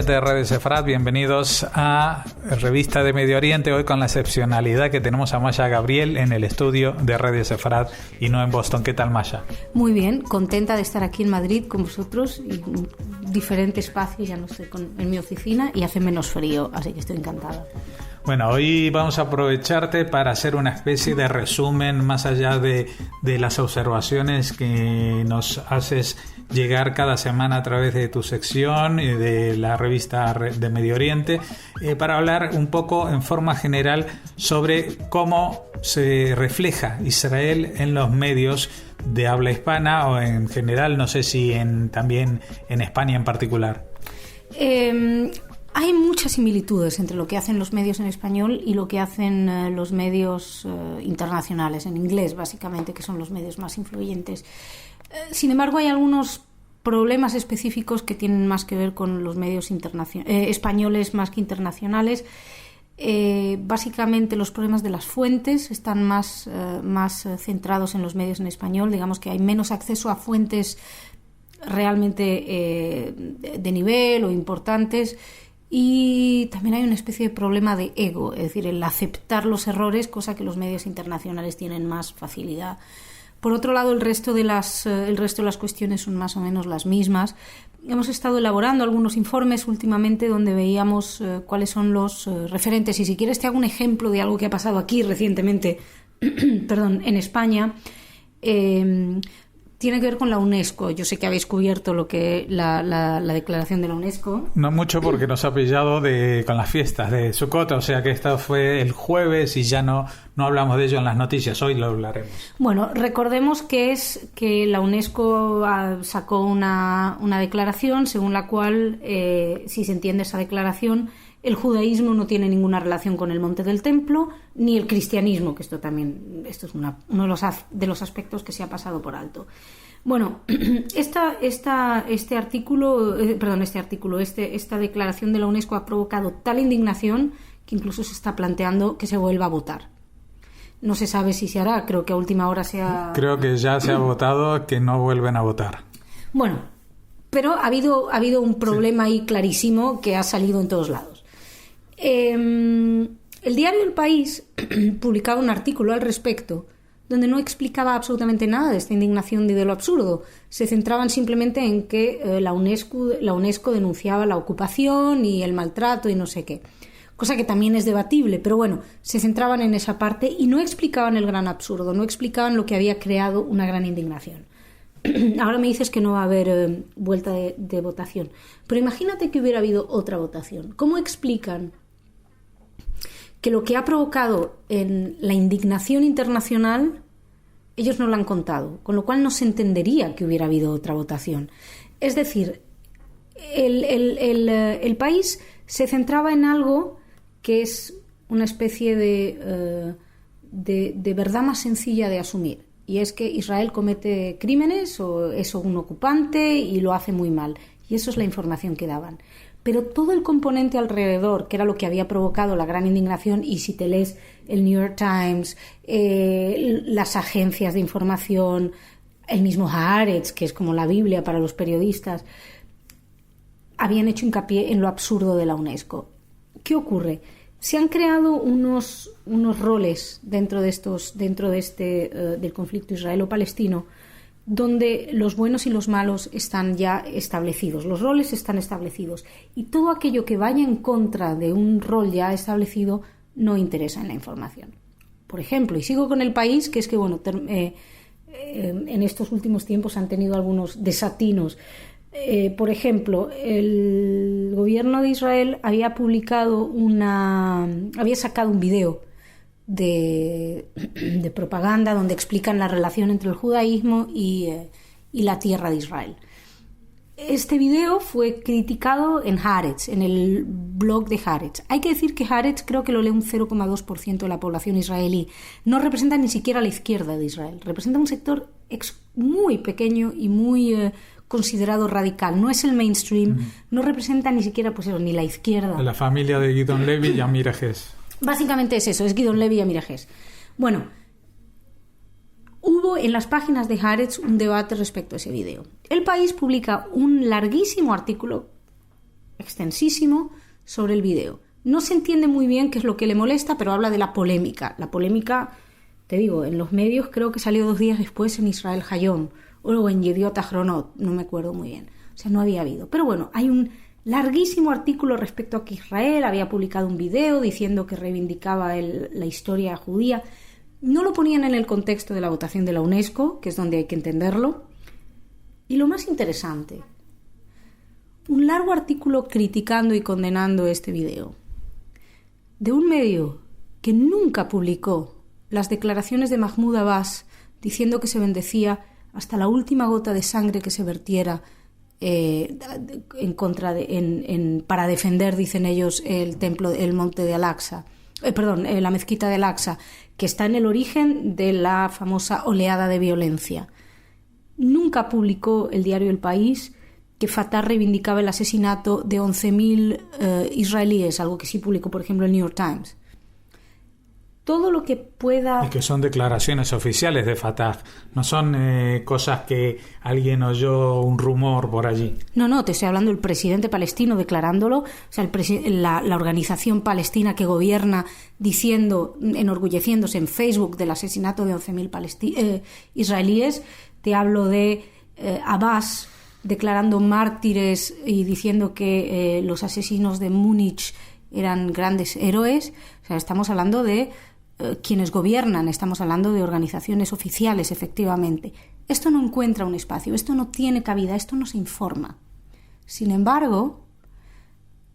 de Radio Sefrat, bienvenidos a Revista de Medio Oriente, hoy con la excepcionalidad que tenemos a Maya Gabriel en el estudio de Radio Sefrat y no en Boston. ¿Qué tal, Maya? Muy bien, contenta de estar aquí en Madrid con vosotros, y en diferente espacio, ya no estoy en mi oficina y hace menos frío, así que estoy encantada. Bueno, hoy vamos a aprovecharte para hacer una especie de resumen más allá de las observaciones que nos haces llegar cada semana a través de tu sección y de la revista de Medio Oriente, para hablar un poco en forma general sobre cómo se refleja Israel en los medios de habla hispana o en general, no sé si también en España en particular. Hay muchas similitudes entre lo que hacen los medios en español y lo que hacen los medios internacionales, en inglés básicamente, que son los medios más influyentes. Sin embargo, hay algunos problemas específicos que tienen más que ver con los medios españoles más que internacionales. Básicamente los problemas de las fuentes están más centrados en los medios en español. Digamos que hay menos acceso a fuentes realmente de nivel o importantes. Y también hay una especie de problema de ego, es decir, el aceptar los errores, cosa que los medios internacionales tienen más facilidad. Por otro lado, el resto de las cuestiones son más o menos las mismas. Hemos estado elaborando algunos informes últimamente donde veíamos cuáles son los referentes. Y si quieres te hago un ejemplo de algo que ha pasado aquí recientemente, en España. Tiene que ver con la UNESCO. Yo sé que habéis cubierto lo que la declaración de la UNESCO. No mucho, porque nos ha pillado con las fiestas de Sukkot, o sea que esto fue el jueves y ya no hablamos de ello en las noticias. Hoy lo hablaremos. Bueno, recordemos que la UNESCO sacó una declaración según la cual, si se entiende esa declaración, el judaísmo no tiene ninguna relación con el monte del templo, ni el cristianismo, que esto es uno de los aspectos que se ha pasado por alto. Bueno, esta declaración de la UNESCO ha provocado tal indignación que incluso se está planteando que se vuelva a votar. No se sabe si se hará, creo que a última hora Creo que ya se ha votado que no vuelven a votar. Bueno, pero ha habido un problema ahí clarísimo que ha salido en todos lados. El diario El País publicaba un artículo al respecto donde no explicaba absolutamente nada de esta indignación y de lo absurdo. Se centraban simplemente en que la UNESCO denunciaba la ocupación y el maltrato y no sé qué, cosa que también es debatible, pero bueno, se centraban en esa parte y no explicaban el gran absurdo, no explicaban lo que había creado una gran indignación. Ahora me dices que no va a haber vuelta de votación, pero imagínate que hubiera habido otra votación. ¿Cómo explican que lo que ha provocado en la indignación internacional ellos no lo han contado, con lo cual no se entendería que hubiera habido otra votación? Es decir, el país se centraba en algo que es una especie de verdad más sencilla de asumir, y es que Israel comete crímenes o es un ocupante y lo hace muy mal, y eso es la información que daban. Pero todo el componente alrededor, que era lo que había provocado la gran indignación, y si te lees el New York Times, las agencias de información, el mismo Haaretz, que es como la Biblia para los periodistas, habían hecho hincapié en lo absurdo de la UNESCO. ¿Qué ocurre? Se han creado unos roles dentro del conflicto israelo-palestino, donde los buenos y los malos están ya establecidos, los roles están establecidos, y todo aquello que vaya en contra de un rol ya establecido no interesa en la información. Por ejemplo, y sigo con El País, que es que en estos últimos tiempos han tenido algunos desatinos. Por ejemplo, el gobierno de Israel había sacado un video de propaganda donde explican la relación entre el judaísmo y la tierra de Israel. Este video fue criticado en Haaretz, en el blog de Haaretz. Hay que decir que Haaretz creo que lo lee un 0,2% de la población israelí. No representa ni siquiera la izquierda de Israel. Representa un sector muy pequeño y muy considerado radical. No es el mainstream, no representa ni siquiera ni la izquierda. La familia de Gidon Levy y Amir Hess. Básicamente es eso, es Gidon Levy y Amir Hess. Bueno, hubo en las páginas de Haaretz un debate respecto a ese video. El País publica un larguísimo artículo extensísimo sobre el video. No se entiende muy bien qué es lo que le molesta, pero habla de la polémica. La polémica, te digo, en los medios creo que salió 2 días después en Israel Hayom o en Yediot Ahronot, no me acuerdo muy bien. O sea, no había habido. Pero bueno, hay un larguísimo artículo respecto a que Israel había publicado un video diciendo que reivindicaba la historia judía. No lo ponían en el contexto de la votación de la UNESCO, que es donde hay que entenderlo. Y lo más interesante, un largo artículo criticando y condenando este video, de un medio que nunca publicó las declaraciones de Mahmoud Abbas diciendo que se bendecía hasta la última gota de sangre que se vertiera para defender, dicen ellos, el templo, el monte de Al-Aqsa, la mezquita de Al-Aqsa, que está en el origen de la famosa oleada de violencia. Nunca publicó el diario El País que Fatah reivindicaba el asesinato de 11.000 israelíes, algo que sí publicó, por ejemplo, el New York Times. Todo lo que pueda... Y que son declaraciones oficiales de Fatah, no son cosas que alguien oyó un rumor por allí. No, te estoy hablando del presidente palestino declarándolo, o sea, la organización palestina que gobierna enorgulleciéndose en Facebook del asesinato de 11.000 israelíes. Te hablo de Abbas declarando mártires y diciendo que los asesinos de Múnich eran grandes héroes. O sea, estamos hablando de quienes gobiernan, estamos hablando de organizaciones oficiales, efectivamente. Esto no encuentra un espacio, esto no tiene cabida, esto no se informa. Sin embargo,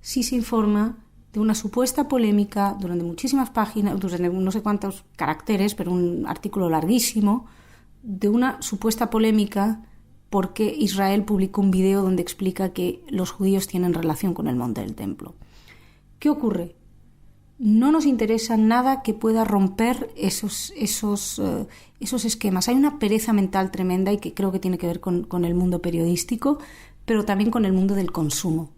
sí se informa de una supuesta polémica durante muchísimas páginas, durante no sé cuántos caracteres, pero un artículo larguísimo, de una supuesta polémica porque Israel publicó un video donde explica que los judíos tienen relación con el monte del templo. ¿Qué ocurre? No nos interesa nada que pueda romper esos esquemas. Hay una pereza mental tremenda y que creo que tiene que ver con el mundo periodístico, pero también con el mundo del consumo.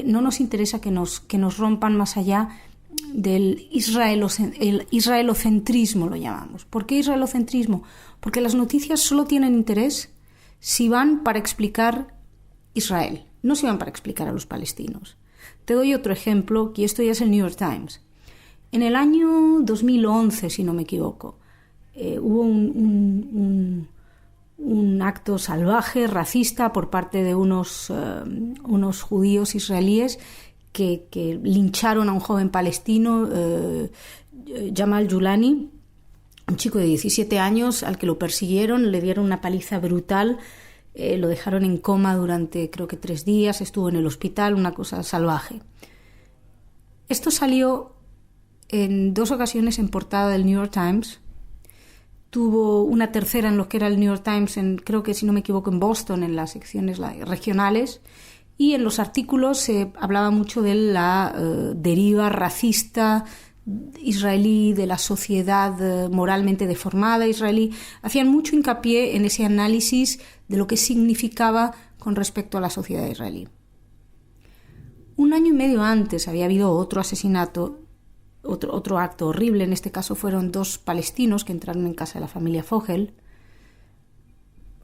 No nos interesa que nos rompan más allá del el israelocentrismo, lo llamamos. ¿Por qué israelocentrismo? Porque las noticias solo tienen interés si van para explicar Israel, no si van para explicar a los palestinos. Te doy otro ejemplo, y esto ya es el New York Times. En el año 2011, si no me equivoco, hubo un acto salvaje, racista, por parte de unos judíos israelíes que lincharon a un joven palestino, Jamal Julani, un chico de 17 años al que lo persiguieron, le dieron una paliza brutal. Lo dejaron en coma durante creo que 3 días, estuvo en el hospital, una cosa salvaje. Esto salió en 2 ocasiones en portada del New York Times, tuvo una tercera en lo que era el New York Times, creo que si no me equivoco en Boston, en las secciones regionales, y en los artículos se hablaba mucho de la deriva racista israelí, de la sociedad moralmente deformada israelí. Hacían mucho hincapié en ese análisis de lo que significaba con respecto a la sociedad israelí. 1 año y medio antes había habido otro asesinato, otro acto horrible. En este caso fueron 2 palestinos que entraron en casa de la familia Fogel.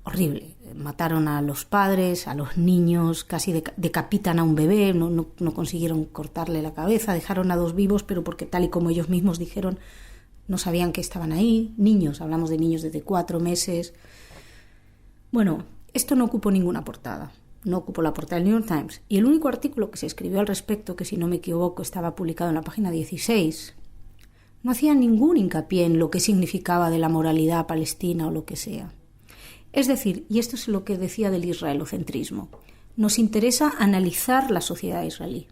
Horrible. Mataron a los padres, a los niños, casi decapitan a un bebé, no consiguieron cortarle la cabeza, dejaron a 2 vivos, pero porque tal y como ellos mismos dijeron, no sabían que estaban ahí. Niños, hablamos de niños desde 4 meses. Bueno, esto no ocupó ninguna portada, no ocupó la portada del New York Times. Y el único artículo que se escribió al respecto, que si no me equivoco estaba publicado en la página 16, no hacía ningún hincapié en lo que significaba de la moralidad palestina o lo que sea. Es decir, y esto es lo que decía del israelocentrismo, nos interesa analizar la sociedad israelí.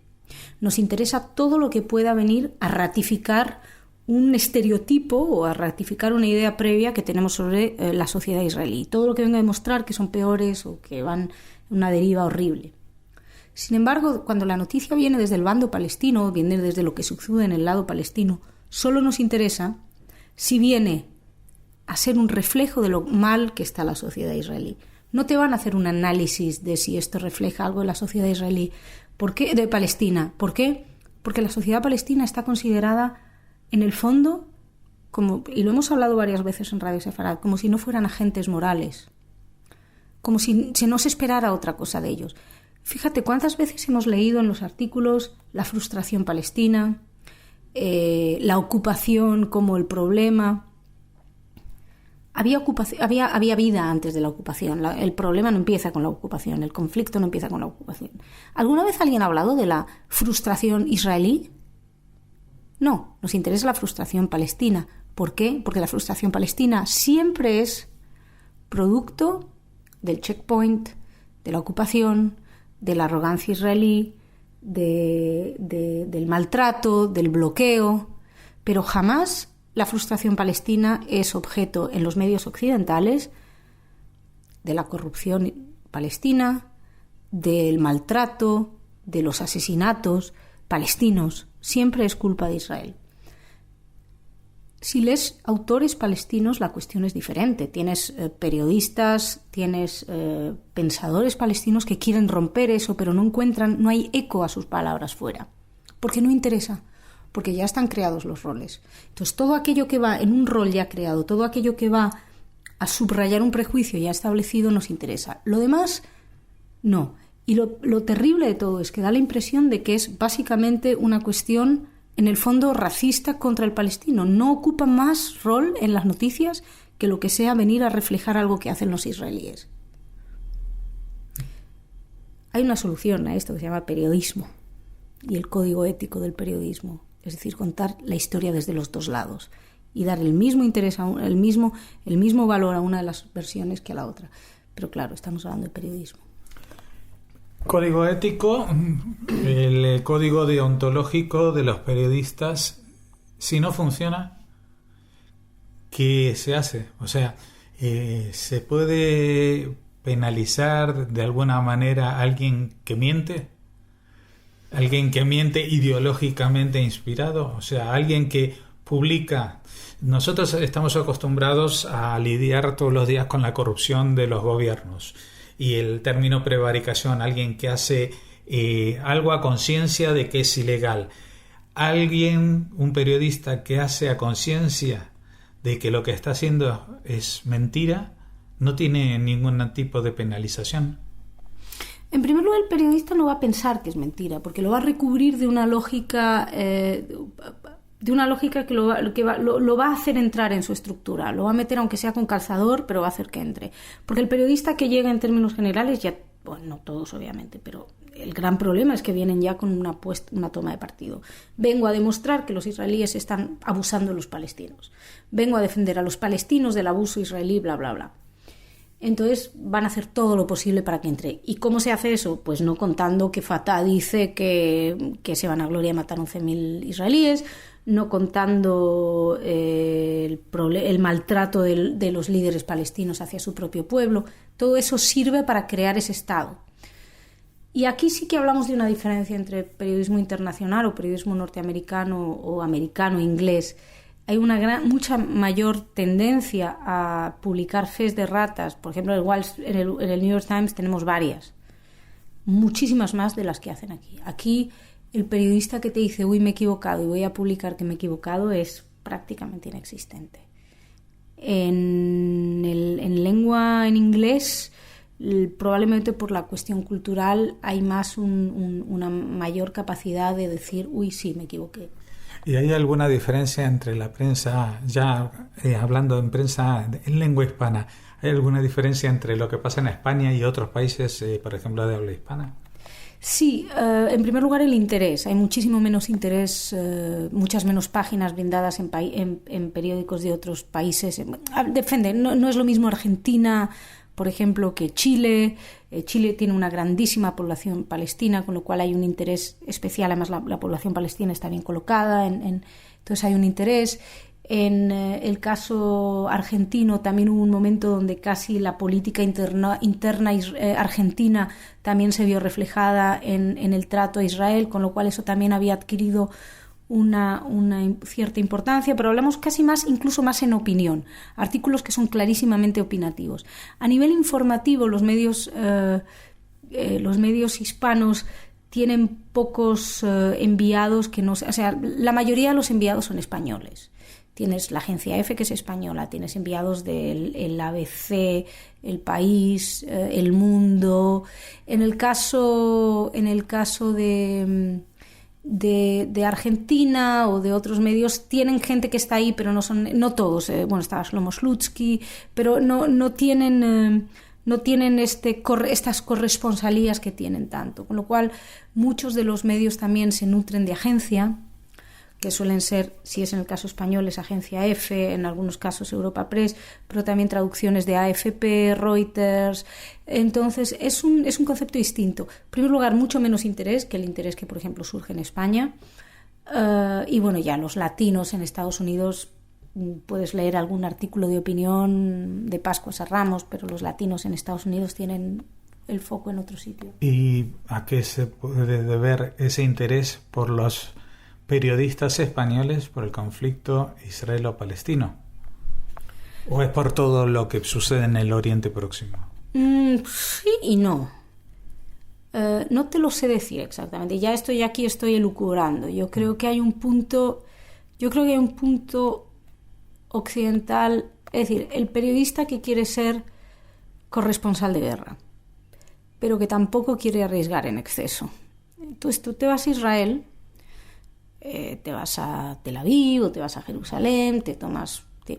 Nos interesa todo lo que pueda venir a ratificar un estereotipo o a ratificar una idea previa que tenemos sobre la sociedad israelí. Todo lo que venga a demostrar que son peores o que van en una deriva horrible. Sin embargo, cuando la noticia viene desde el bando palestino, viene desde lo que sucede en el lado palestino, solo nos interesa si viene a ser un reflejo de lo mal que está la sociedad israelí. No te van a hacer un análisis de si esto refleja algo de la sociedad israelí. ¿Por qué? De Palestina. ¿Por qué? Porque la sociedad palestina está considerada, en el fondo, como, y lo hemos hablado varias veces en Radio Sefarad, como si no fueran agentes morales, como si no se esperara otra cosa de ellos. Fíjate cuántas veces hemos leído en los artículos la frustración palestina, la ocupación como el problema. Había vida antes de la ocupación. El problema no empieza con la ocupación, el conflicto no empieza con la ocupación. ¿Alguna vez alguien ha hablado de la frustración israelí? No, nos interesa la frustración palestina. ¿Por qué? Porque la frustración palestina siempre es producto del checkpoint, de la ocupación, de la arrogancia israelí, del maltrato, del bloqueo, pero jamás la frustración palestina es objeto en los medios occidentales de la corrupción palestina, del maltrato, de los asesinatos palestinos. Siempre es culpa de Israel. Si lees autores palestinos, la cuestión es diferente. Tienes periodistas, tienes pensadores palestinos que quieren romper eso, pero no hay eco a sus palabras fuera, porque no interesa, porque ya están creados los roles. Entonces, todo aquello que va en un rol ya creado, todo aquello que va a subrayar un prejuicio ya establecido, nos interesa. Lo demás, no. Y lo terrible de todo es que da la impresión de que es básicamente una cuestión, en el fondo, racista contra el palestino. No ocupa más rol en las noticias que lo que sea venir a reflejar algo que hacen los israelíes. Hay una solución a esto que se llama periodismo y el código ético del periodismo. Es decir, contar la historia desde los dos lados y dar el mismo interés, el mismo valor a una de las versiones que a la otra. Pero claro, estamos hablando de periodismo. Código ético, el código deontológico de los periodistas, si no funciona, ¿qué se hace? O sea, ¿se puede penalizar de alguna manera a alguien que miente? ¿Alguien que miente ideológicamente inspirado? O sea, alguien que publica. Nosotros estamos acostumbrados a lidiar todos los días con la corrupción de los gobiernos. Y el término prevaricación, alguien que hace algo a conciencia de que es ilegal. Alguien, un periodista que hace a conciencia de que lo que está haciendo es mentira, no tiene ningún tipo de penalización. En primer lugar, el periodista no va a pensar que es mentira, porque lo va a recubrir de una lógica que lo va a hacer entrar en su estructura, lo va a meter aunque sea con calzador, pero va a hacer que entre. Porque el periodista que llega en términos generales, ya, bueno, no todos obviamente, pero el gran problema es que vienen ya con una toma de partido. Vengo a demostrar que los israelíes están abusando de los palestinos. Vengo a defender a los palestinos del abuso israelí, bla, bla, bla. Entonces van a hacer todo lo posible para que entre. ¿Y cómo se hace eso? Pues no contando que Fatah dice que se van a gloria de matar 11.000 israelíes, no contando el maltrato de los líderes palestinos hacia su propio pueblo. Todo eso sirve para crear ese Estado. Y aquí sí que hablamos de una diferencia entre periodismo internacional o periodismo norteamericano o americano, inglés. Hay mucha mayor tendencia a publicar fes de ratas. Por ejemplo, en el New York Times tenemos varias, muchísimas más de las que hacen aquí. Aquí el periodista que te dice, uy, me he equivocado y voy a publicar que me he equivocado, es prácticamente inexistente. En lengua, en inglés, probablemente por la cuestión cultural hay más una mayor capacidad de decir, uy, sí, me equivoqué. ¿Y hay alguna diferencia entre la prensa, ya hablando en prensa en lengua hispana, hay alguna diferencia entre lo que pasa en España y otros países, por ejemplo, de habla hispana? Sí, en primer lugar el interés. Hay muchísimo menos interés, muchas menos páginas brindadas en periódicos de otros países. Depende, no es lo mismo Argentina, por ejemplo, que Chile. Chile tiene una grandísima población palestina, con lo cual hay un interés especial. Además, la población palestina está bien colocada, entonces hay un interés. En el caso argentino también hubo un momento donde casi la política interna argentina también se vio reflejada en el trato a Israel, con lo cual eso también había adquirido una cierta importancia, pero hablamos casi más, incluso más en opinión, artículos que son clarísimamente opinativos. A nivel informativo, los medios hispanos tienen pocos enviados que no, o sea, la mayoría de los enviados son españoles. Tienes la agencia EFE, que es española, tienes enviados del ABC, El País, El Mundo. En el caso de Argentina o de otros medios, tienen gente que está ahí, pero no todos. Está Shlomo Slutsky, pero no tienen estas corresponsalías que tienen tanto. Con lo cual, muchos de los medios también se nutren de agencia, que suelen ser, si es en el caso español, es agencia EFE, en algunos casos Europa Press, pero también traducciones de AFP, Reuters. Entonces, es un concepto distinto. En primer lugar, mucho menos interés que el interés que, por ejemplo, surge en España. Y bueno, ya los latinos en Estados Unidos, puedes leer algún artículo de opinión de Pascuas a Ramos, pero los latinos en Estados Unidos tienen el foco en otro sitio. ¿Y a qué se puede deber ese interés por los periodistas españoles por el conflicto israelo-palestino? ¿O es por todo lo que sucede en el Oriente Próximo? Sí y no. No te lo sé decir exactamente. Aquí estoy elucubrando. Yo creo que hay un punto occidental, es decir, el periodista que quiere ser corresponsal de guerra, pero que tampoco quiere arriesgar en exceso. Entonces tú te vas a Israel, te vas a Tel Aviv o te vas a Jerusalén,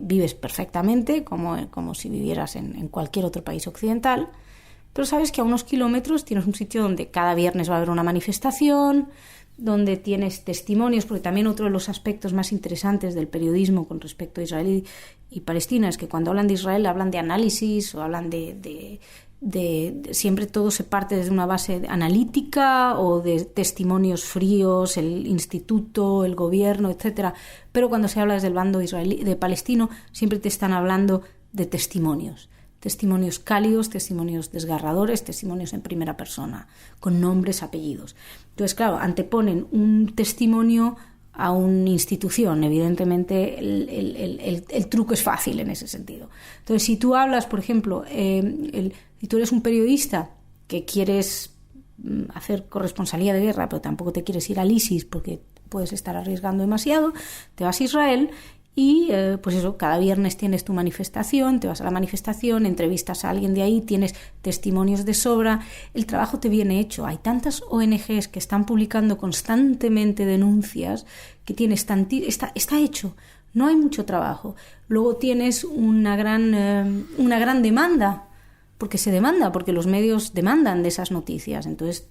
vives perfectamente como si vivieras en cualquier otro país occidental, pero sabes que a unos kilómetros tienes un sitio donde cada viernes va a haber una manifestación, donde tienes testimonios, porque también otro de los aspectos más interesantes del periodismo con respecto a Israel y Palestina es que cuando hablan de Israel hablan de análisis o hablan de siempre todo se parte desde una base analítica o de testimonios fríos, el instituto, el gobierno, etcétera. Pero cuando se habla desde el bando de palestino, siempre te están hablando de testimonios cálidos, testimonios desgarradores, testimonios en primera persona, con nombres, apellidos. Entonces, claro, anteponen un testimonio a una institución. Evidentemente el truco es fácil en ese sentido. Entonces, si tú hablas, por ejemplo, si tú eres un periodista que quieres hacer corresponsalía de guerra, pero tampoco te quieres ir al ISIS porque puedes estar arriesgando demasiado, te vas a Israel y pues eso, cada viernes tienes tu manifestación, te vas a la manifestación, entrevistas a alguien de ahí, tienes testimonios de sobra, el trabajo te viene hecho. Hay tantas ONGs que están publicando constantemente denuncias que está hecho, no hay mucho trabajo. Luego tienes una gran demanda, porque los medios demandan de esas noticias. Entonces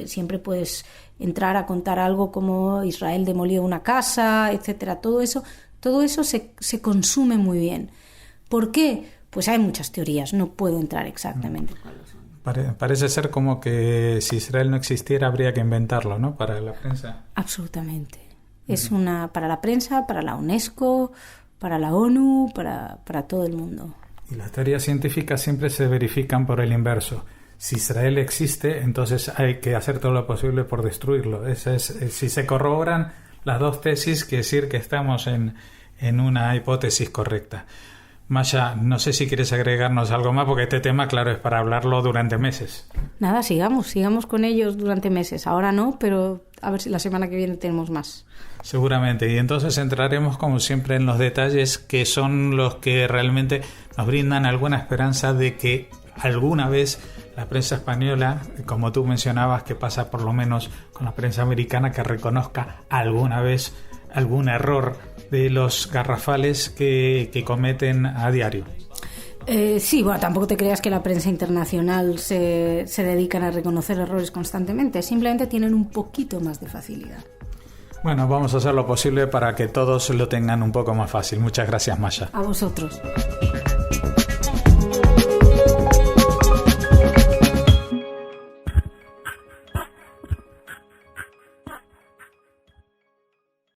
siempre puedes entrar a contar algo como Israel demolió una casa, etcétera. Todo eso se consume muy bien. ¿Por qué? Pues hay muchas teorías, no puedo entrar exactamente en cuáles son. Parece ser como que si Israel no existiera habría que inventarlo, ¿no? Para la prensa. Absolutamente. Es para la prensa, para la UNESCO, para la ONU, para todo el mundo. Y las teorías científicas siempre se verifican por el inverso. Si Israel existe, entonces hay que hacer todo lo posible por destruirlo. Si se corroboran las dos tesis, quiere decir que estamos en una hipótesis correcta. Masha, no sé si quieres agregarnos algo más, porque este tema, claro, es para hablarlo durante meses. Nada, sigamos con ellos durante meses. Ahora no, pero a ver si la semana que viene tenemos más. Seguramente, y entonces entraremos como siempre en los detalles que son los que realmente nos brindan alguna esperanza de que alguna vez la prensa española, como tú mencionabas, que pasa por lo menos con la prensa americana, que reconozca alguna vez algún error de los garrafales que cometen a diario. Sí, bueno, tampoco te creas que la prensa internacional se dedican a reconocer errores constantemente, simplemente tienen un poquito más de facilidad. Bueno, vamos a hacer lo posible para que todos lo tengan un poco más fácil. Muchas gracias, Masha. A vosotros.